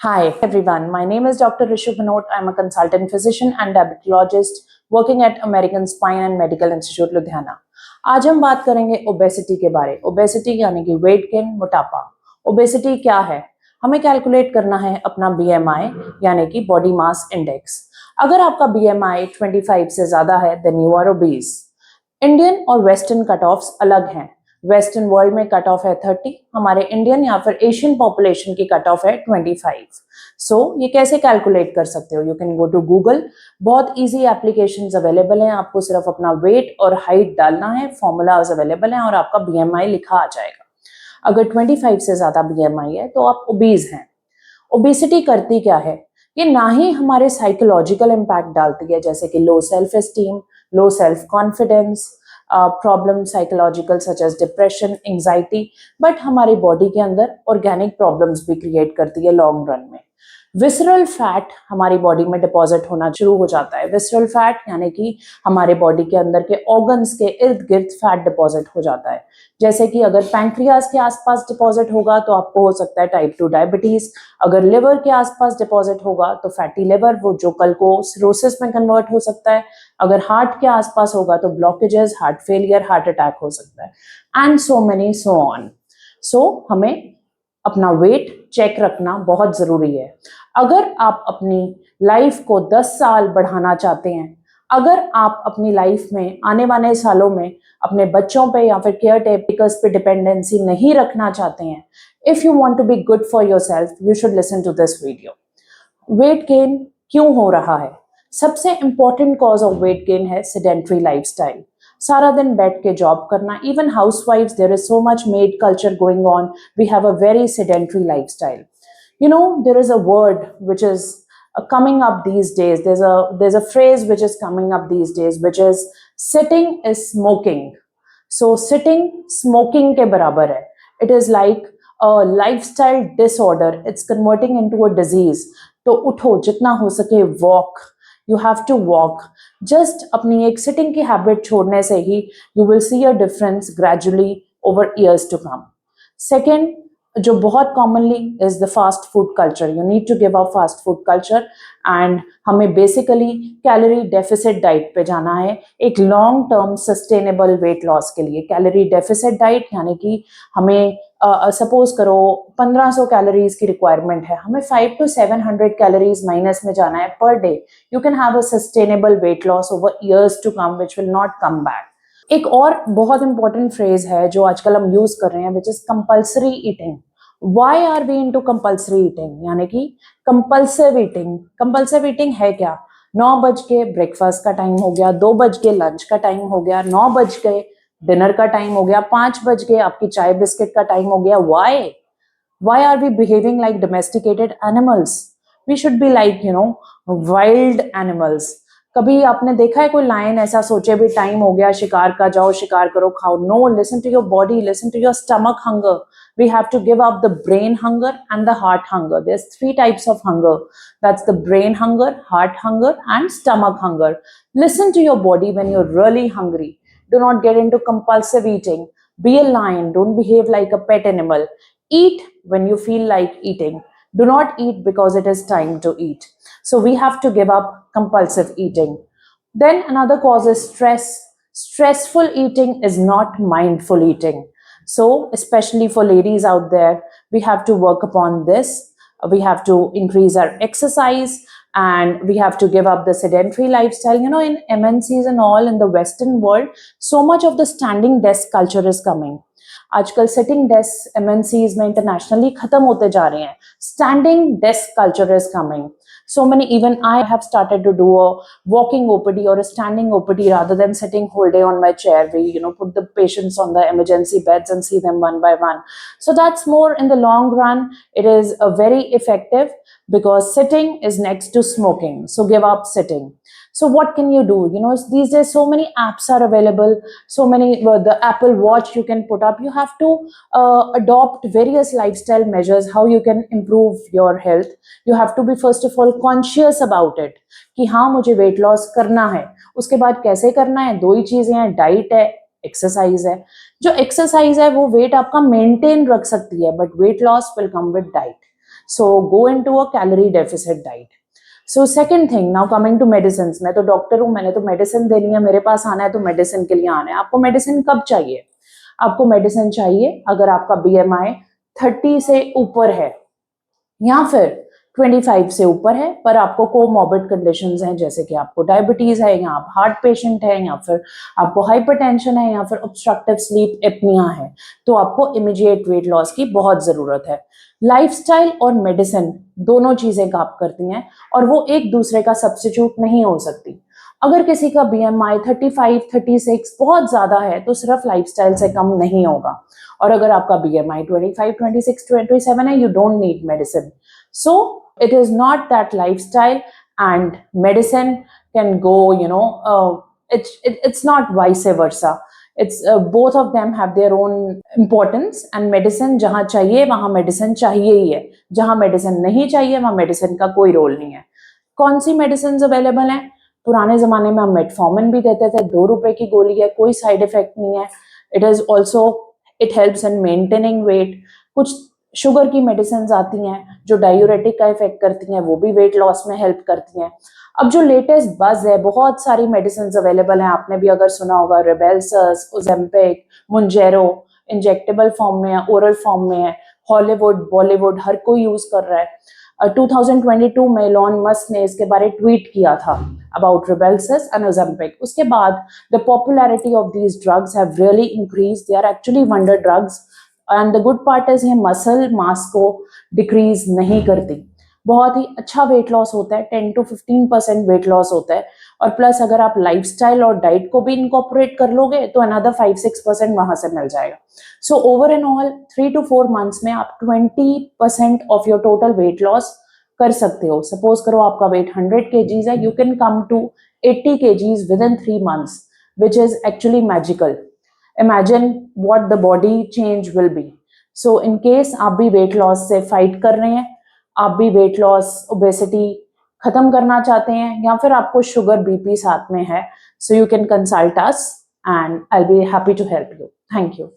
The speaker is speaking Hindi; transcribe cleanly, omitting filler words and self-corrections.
Hi everyone, my name is Dr. Rishu Bhanot. I'm a consultant physician and diabetologist working at American Spine and Medical Institute Ludhiana. आज हम बात करेंगे ओबेसिटी के बारे। ओबेसिटी यानी कि वेट गेन, मोटापा। ओबेसिटी क्या है? हमें कैलकुलेट करना है अपना बीएमआई यानी कि बॉडी मास इंडेक्स। अगर आपका बीएमआई 25 से ज्यादा है then you are obese. Indian और वेस्टर्न कट ऑफ्स अलग हैं। वेस्टर्न वर्ल्ड में कट ऑफ है 30, हमारे इंडियन या फिर एशियन पॉपुलेशन की कट ऑफ है 25। ये कैसे कैलकुलेट कर सकते हो? You can go to Google, बहुत इजी एप्लीकेशंस अवेलेबल हैं। आपको सिर्फ अपना वेट और हाइट डालना है, फॉर्मूलाज अवेलेबल हैं और आपका बीएमआई लिखा आ जाएगा। अगर 25 से ज्यादा बीएमआई है तो आप ओबीज हैं। ओबेसिटी करती क्या है? ये ना ही हमारे साइकोलॉजिकल इम्पैक्ट डालती है, जैसे कि low self esteem, low self confidence, problem psychological such as depression, anxiety, but हमारी बॉडी के अंदर ऑर्गेनिक प्रॉब्लम्स भी क्रिएट करती है लॉन्ग रन में। विसरल फैट हमारी बॉडी में डिपॉजिट होना शुरू हो जाता है। विसरल फैट यानी कि हमारे बॉडी के अंदर के ऑर्गन्स के इर्द गिर्द फैट डिपॉजिट हो जाता है। जैसे कि अगर पैंक्रियाज के आसपास डिपॉजिट होगा तो आपको हो सकता है टाइप 2 डायबिटीज। अगर लिवर के आसपास डिपॉजिट होगा तो फैटी लिवर, वो जो कल को सिरोसिस में कन्वर्ट हो सकता है। अगर हार्ट के आसपास होगा तो blockages, heart failure, heart attack हो सकता है and so many so on. हमें अपना वेट चेक रखना बहुत जरूरी है। अगर आप अपनी लाइफ को 10 साल बढ़ाना चाहते हैं, अगर आप अपनी लाइफ में आने वाले सालों में अपने बच्चों पे या फिर केयर टेकर्स पे डिपेंडेंसी नहीं रखना चाहते हैं, if you want to be good for yourself, you should listen to this video. Weight gain क्यों हो रहा है? सबसे important cause of weight gain है सेडेंट्री लाइफस्टाइल। सारा दिन बैठ के जॉब करना। इवन हाउसवाइफ्स, there is so much maid culture going on, we have a very sedentary lifestyle. You know, there is a word which is coming up these days. There's a phrase which is coming up these days, which is sitting is smoking. So sitting smoking के बराबर है. It is like a lifestyle disorder. It's converting into a disease. तो उठो, जितना हो सके walk. You have to walk. Just अपनी एक sitting की habit छोड़ने से ही you will see a difference gradually over years to come. Second, जो बहुत commonly is the fast food culture. You need to give up fast food culture and हमें बेसिकली कैलोरी डेफिसिट डाइट पे जाना है एक long term sustainable weight loss के लिए. कैलोरी डेफिसिट डाइट यानी कि हमें सपोज करो 1500 कैलोरीज की रिक्वायरमेंट है, हमें 500 to 700 कैलोरीज माइनस में जाना है per day. You can have a sustainable weight loss over years to come which will not come back. एक और बहुत इंपॉर्टेंट फ्रेज है जो आजकल हम यूज कर रहे हैं, which is compulsory eating. Why are we into compulsory eating? यानी कि कंपल्सिव ईटिंग. कंपल्सिव ईटिंग है क्या? 9 बज के ब्रेकफास्ट का टाइम हो गया, 2 बज के लंच का टाइम हो गया, 9 बज के डिनर का टाइम हो गया, 5 बज के आपकी चाय बिस्किट का टाइम हो गया. Why are we behaving like domesticated animals? We should be like wild animals. कभी आपने देखा है कोई लायन ऐसा सोचे भी टाइम हो गया शिकार का, जाओ शिकार करो खाओ? No, listen to your body, listen to your stomach hunger. We have to give up the brain hunger and the heart hunger. There's 3 types of hunger. That's the brain hunger, heart hunger, and stomach hunger. Listen to your body when you're really hungry. Do not get into compulsive eating. Be a lion. Don't behave like a pet animal. Eat when you feel like eating. Do not eat because it is time to eat. So we have to give up compulsive eating. Then another cause is stress. Stressful eating is not mindful eating. So, especially for ladies out there, we have to work upon this. We have to increase our exercise and we have to give up the sedentary lifestyle. You know, in MNCs and all in the Western world, so much of the standing desk culture is coming. आजकल सिटिंग डेस्क MNCs में इंटरनेशनली खत्म होते जा रहे हैं. Standing desk culture is coming. So many, even I have started to do a walking OPD or a standing OPD rather than sitting whole day on my chair. We, put the patients on the emergency beds and see them one by one. So that's more in the long run. It is a very effective because sitting is next to smoking. So give up sitting. So what can you do? These days so many apps are available. So many, the Apple Watch you can put up. You have to adopt various lifestyle measures, how you can improve your health. You have to be first of all conscious about it कि हाँ मुझे वेट लॉस करना है. उसके बाद कैसे करना है? 2 ही चीजें हैं, डाइट है, एक्सरसाइज है. जो एक्सरसाइज है वो वेट आपका मेंटेन रख सकती है, but weight loss will come with diet. So go into a calorie deficit diet. So second thing, now coming to medicines, मैं तो डॉक्टर हूँ, मैंने तो मेडिसिन देनी है, मेरे पास आना है तो मेडिसिन के लिए आना है। आपको मेडिसिन कब चाहिए? आपको मेडिसिन चाहिए अगर आपका BMI 30 से ऊपर है या फिर 25 से ऊपर है, पर आपको कोमॉर्बिड कंडीशंस हैं, जैसे कि आपको डायबिटीज है, या आप हार्ट पेशेंट है, या फिर आपको हाइपरटेंशन है, या फिर ऑब्स्ट्रक्टिव स्लीप एपनिया है, तो आपको इमीडिएट वेट लॉस की बहुत जरूरत है। लाइफस्टाइल और मेडिसिन दोनों चीजें काम करती हैं और वो एक दूसरे का सब्स्टिट्यूट नहीं हो सकती। अगर किसी का BMI 35, 36 बहुत ज्यादा है तो सिर्फ लाइफस्टाइल से कम नहीं होगा, और अगर आपका BMI 25, 26, 27 है, you don't need medicine. So it is not that lifestyle and medicine can go, it's not vice versa. It's both of them have their own importance, and medicine जहाँ चाहिए वहाँ medicine चाहिए ही है, जहाँ medicine नहीं चाहिए वहाँ medicine का कोई रोल नहीं है। कौन सी medicines available हैं? पुराने जमाने में हम मेटफॉर्मिन भी देते थे, 2 रुपए की गोली है, कोई साइड इफेक्ट नहीं है। It is also, it helps in maintaining weight. कुछ शुगर की मेडिसिन आती हैं जो डायूरेटिक का इफेक्ट करती हैं, वो भी वेट लॉस में हेल्प करती हैं। अब जो लेटेस्ट बज है, बहुत सारी मेडिसिन अवेलेबल हैं, आपने भी अगर सुना होगा, रिबेल्सस, ओजेम्पिक, मुंजेरो, इंजेक्टेबल फॉर्म में है, ओरल फॉर्म में है, हॉलीवुड, बॉलीवुड हर कोई यूज कर रहा है। 2022 में इलॉन मस्क ने इसके बारे ट्वीट किया था about Rybelsus and Ozempic. उसके बाद the popularity of these drugs have really increased. They are actually wonder drugs, and the good part is ये muscle mass को decrease नहीं करती। बहुत ही अच्छा वेट लॉस होता है, 10 to 15% वेट लॉस होता है, और प्लस अगर आप लाइफस्टाइल और डाइट को भी इनकॉर्पोरेट कर लोगे तो अनदर 5-6% वहां से मिल जाएगा। So over and all 3 to 4 months में आप 20% of your total weight loss कर सकते हो। सपोज करो आपका वेट 100 kgs है, you can come to 80 kgs within 3 months, which is actually magical. Imagine what the body change will be. So in case आप भी वेट लॉस से फाइट कर रहे हैं, आप भी वेट लॉस, ओबेसिटी खत्म करना चाहते हैं, या फिर आपको शुगर, BP साथ में है, so you can consult us and I will be happy to help you. Thank you.